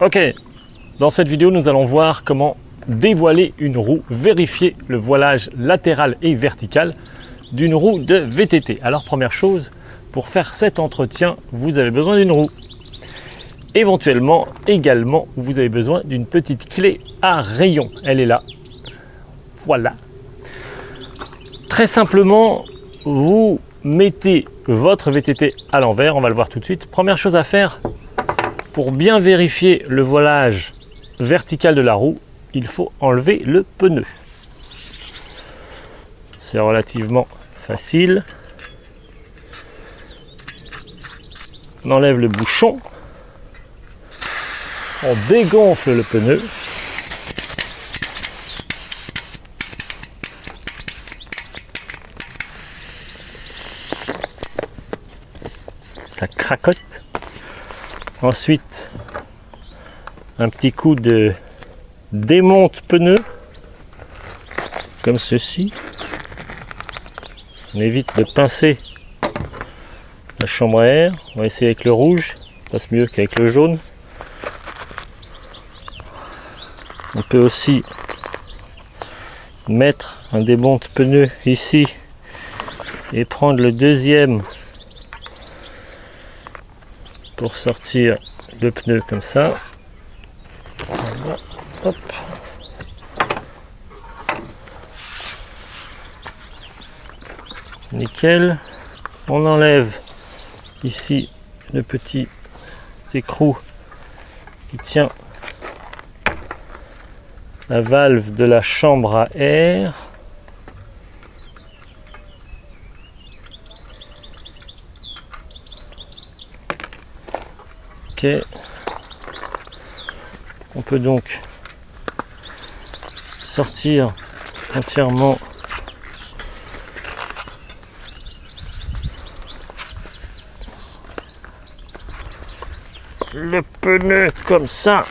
Ok, dans cette vidéo, nous allons voir comment dévoiler une roue, vérifier le voilage latéral et vertical d'une roue de VTT. Alors première chose, pour faire cet entretien, vous avez besoin d'une roue. Éventuellement, également, vous avez besoin d'une petite clé à rayon. Elle est là. Voilà. Très simplement, vous mettez votre VTT à l'envers. On va le voir tout de suite. Première chose à faire, pour bien vérifier le voilage vertical de la roue, il faut enlever le pneu. C'est relativement facile. On enlève le bouchon. On dégonfle le pneu. Ça cracote. Ensuite, un petit coup de démonte pneu, comme ceci. On évite de pincer la chambre à air. On va essayer avec le rouge, ça passe mieux qu'avec le jaune. On peut aussi mettre un démonte pneu ici et prendre le deuxième pour sortir le pneu comme ça. Voilà. Hop. Nickel. On enlève ici le petit écrou qui tient la valve de la chambre à air. Ok. On peut donc sortir entièrement le pneu comme ça.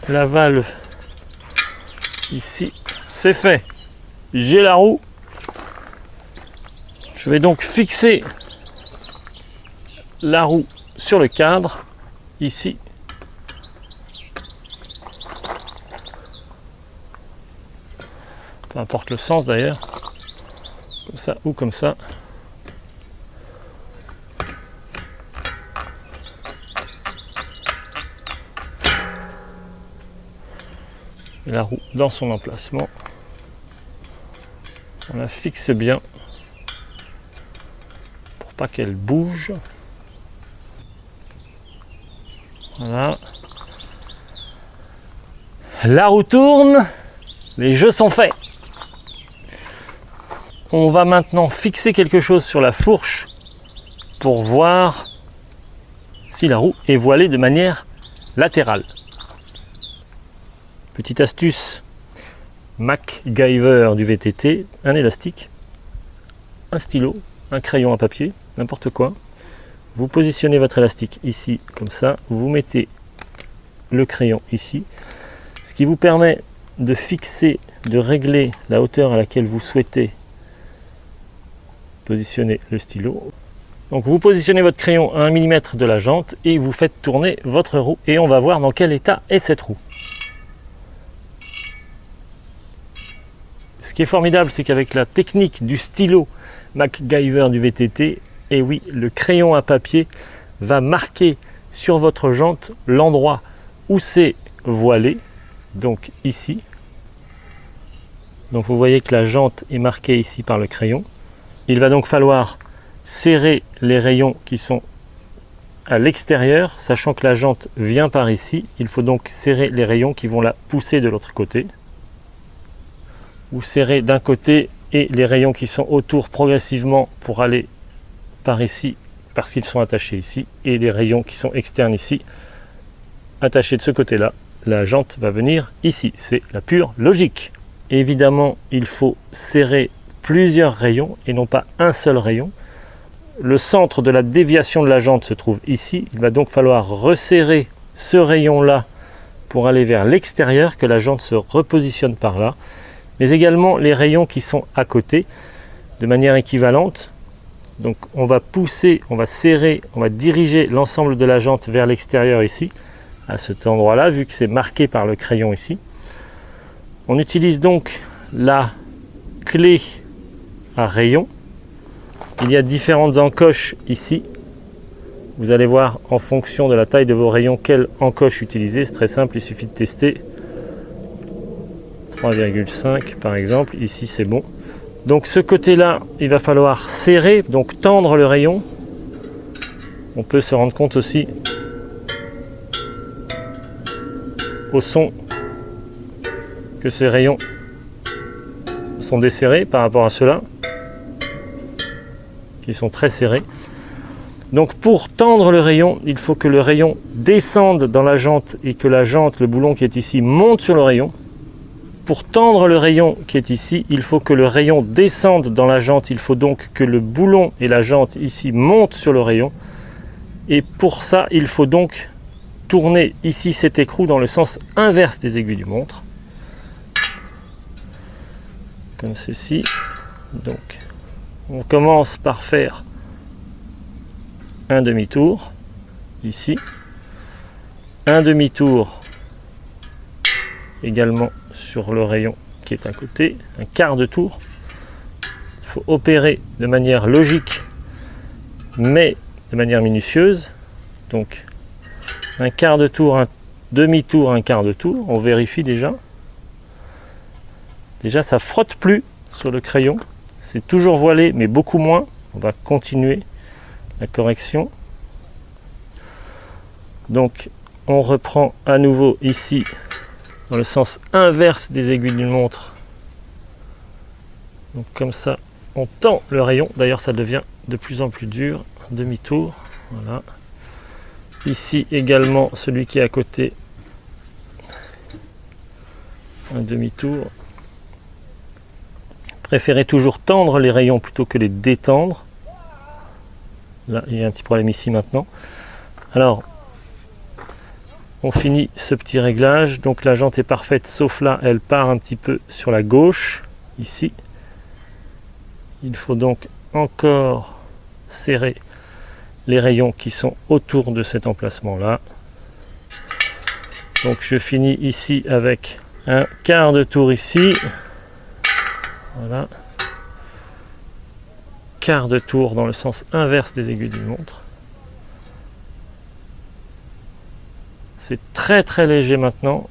La valve ici, c'est fait. J'ai la roue. Je vais donc fixer la roue sur le cadre ici. Peu importe le sens d'ailleurs, comme ça ou comme ça. Et la roue dans son emplacement. On la fixe bien pour pas qu'elle bouge. Voilà. La roue tourne, les jeux sont faits. On va maintenant fixer quelque chose sur la fourche pour voir si la roue est voilée de manière latérale. Petite astuce MacGyver du VTT, un élastique, un stylo, un crayon à papier, n'importe quoi. Vous positionnez votre élastique ici, comme ça. Vous mettez le crayon ici, ce qui vous permet de fixer, de régler la hauteur à laquelle vous souhaitez positionner le stylo. Donc vous positionnez votre crayon à 1 mm de la jante et vous faites tourner votre roue. Et on va voir dans quel état est cette roue. Ce qui est formidable, c'est qu'avec la technique du stylo MacGyver du VTT, et oui, le crayon à papier va marquer sur votre jante l'endroit où c'est voilé, donc ici. Donc vous voyez que la jante est marquée ici par le crayon. Il va donc falloir serrer les rayons qui sont à l'extérieur, sachant que la jante vient par ici. Il faut donc serrer les rayons qui vont la pousser de l'autre côté. Ou serrer d'un côté et les rayons qui sont autour progressivement pour aller par ici parce qu'ils sont attachés ici, et les rayons qui sont externes ici attachés de ce côté là, la jante va venir ici. C'est la pure logique. Évidemment, il faut serrer plusieurs rayons et non pas un seul rayon. Le centre de la déviation de la jante se trouve ici. Il va donc falloir resserrer ce rayon là pour aller vers l'extérieur, que la jante se repositionne par là, mais également les rayons qui sont à côté de manière équivalente. Donc on va pousser, on va serrer, on va diriger l'ensemble de la jante vers l'extérieur ici, à cet endroit-là, vu que c'est marqué par le crayon ici. On utilise donc la clé à rayon. Il y a différentes encoches ici. Vous allez voir en fonction de la taille de vos rayons quelle encoche utiliser. C'est très simple, il suffit de tester. 3,5 par exemple, ici c'est bon. Donc ce côté-là, il va falloir serrer, donc tendre le rayon. On peut se rendre compte aussi au son que ces rayons sont desserrés par rapport à ceux-là, qui sont très serrés. Donc pour tendre le rayon, il faut que le rayon descende dans la jante et que la jante, le boulon qui est ici, monte sur le rayon. Pour tendre le rayon qui est ici, il faut que le rayon descende dans la jante. Il faut donc que le boulon et la jante ici montent sur le rayon. Et pour ça, il faut donc tourner ici cet écrou dans le sens inverse des aiguilles du montre. Comme ceci. Donc, on commence par faire un demi-tour ici. Un demi-tour également sur le rayon qui est à côté, un quart de tour. Il faut opérer de manière logique mais de manière minutieuse. Donc un quart de tour, un demi-tour, un quart de tour. On vérifie déjà. Déjà ça frotte plus sur le crayon. C'est toujours voilé mais beaucoup moins. On va continuer la correction. Donc on reprend à nouveau ici dans le sens inverse des aiguilles d'une montre. Donc comme ça, on tend le rayon. D'ailleurs, ça devient de plus en plus dur. Un demi-tour. Voilà. Ici également, celui qui est à côté. Un demi-tour. Préférez toujours tendre les rayons plutôt que les détendre. Là, il y a un petit problème ici maintenant. Alors, on finit ce petit réglage, donc la jante est parfaite, sauf là, elle part un petit peu sur la gauche, ici. Il faut donc encore serrer les rayons qui sont autour de cet emplacement-là. Donc je finis ici avec un quart de tour ici. Voilà. Quart de tour dans le sens inverse des aiguilles d'une montre. C'est très très léger maintenant.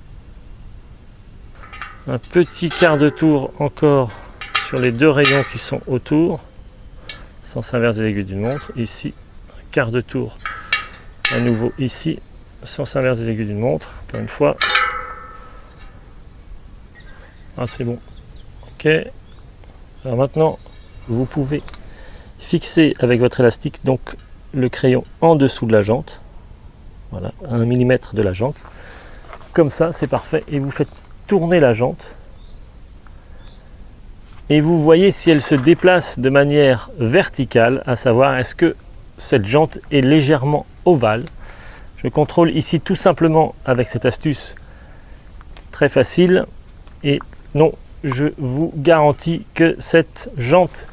Un petit quart de tour encore sur les deux rayons qui sont autour. Sens inverse des aiguilles d'une montre. Ici, un quart de tour à nouveau ici. Sens inverse des aiguilles d'une montre. Encore une fois. Ah, c'est bon. Ok. Alors maintenant, vous pouvez fixer avec votre élastique donc le crayon en dessous de la jante. Voilà, à 1 mm de la jante. Comme ça, c'est parfait. Et vous faites tourner la jante. Et vous voyez si elle se déplace de manière verticale, à savoir est-ce que cette jante est légèrement ovale. Je contrôle ici tout simplement avec cette astuce très facile. Et non, je vous garantis que cette jante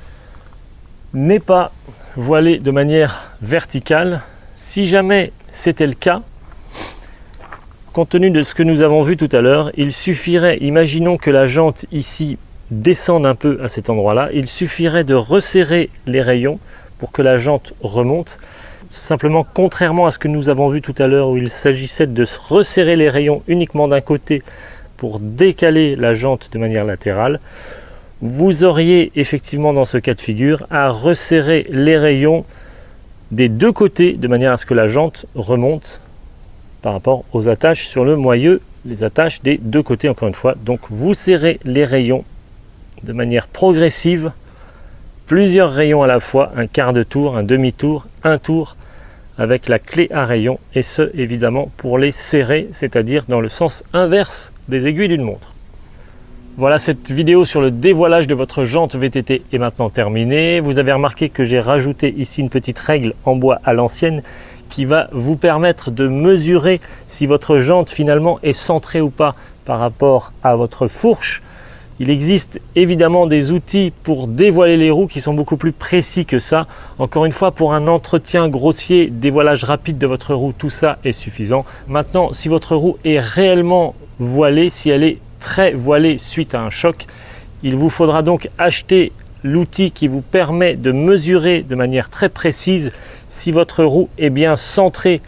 n'est pas voilée de manière verticale. Si jamais c'était le cas, compte tenu de ce que nous avons vu tout à l'heure, il suffirait, imaginons que la jante ici descende un peu à cet endroit-là, il suffirait de resserrer les rayons pour que la jante remonte. Simplement, contrairement à ce que nous avons vu tout à l'heure où il s'agissait de resserrer les rayons uniquement d'un côté pour décaler la jante de manière latérale, vous auriez effectivement dans ce cas de figure à resserrer les rayons des deux côtés de manière à ce que la jante remonte par rapport aux attaches sur le moyeu, les attaches des deux côtés encore une fois. Donc vous serrez les rayons de manière progressive, plusieurs rayons à la fois, un quart de tour, un demi-tour, un tour avec la clé à rayon, et ce évidemment pour les serrer, c'est-à-dire dans le sens inverse des aiguilles d'une montre. Voilà, cette vidéo sur le dévoilage de votre jante VTT est maintenant terminée. Vous avez remarqué que j'ai rajouté ici une petite règle en bois à l'ancienne qui va vous permettre de mesurer si votre jante finalement est centrée ou pas par rapport à votre fourche. Il existe évidemment des outils pour dévoiler les roues qui sont beaucoup plus précis que ça. Encore une fois, pour un entretien grossier, dévoilage rapide de votre roue, tout ça est suffisant. Maintenant, si votre roue est réellement voilée, si elle est très voilée suite à un choc, il vous faudra donc acheter l'outil qui vous permet de mesurer de manière très précise si votre roue est bien centrée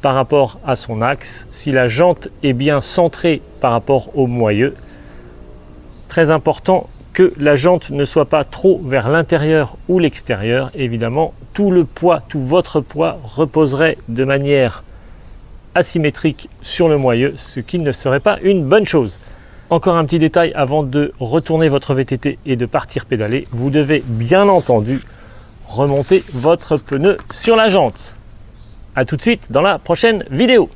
par rapport à son axe, si la jante est bien centrée par rapport au moyeu. Très important que la jante ne soit pas trop vers l'intérieur ou l'extérieur. Évidemment, tout le poids, tout votre poids reposerait de manière asymétrique sur le moyeu, ce qui ne serait pas une bonne chose. Encore un petit détail avant de retourner votre VTT et de partir pédaler, vous devez bien entendu remonter votre pneu sur la jante. A tout de suite dans la prochaine vidéo.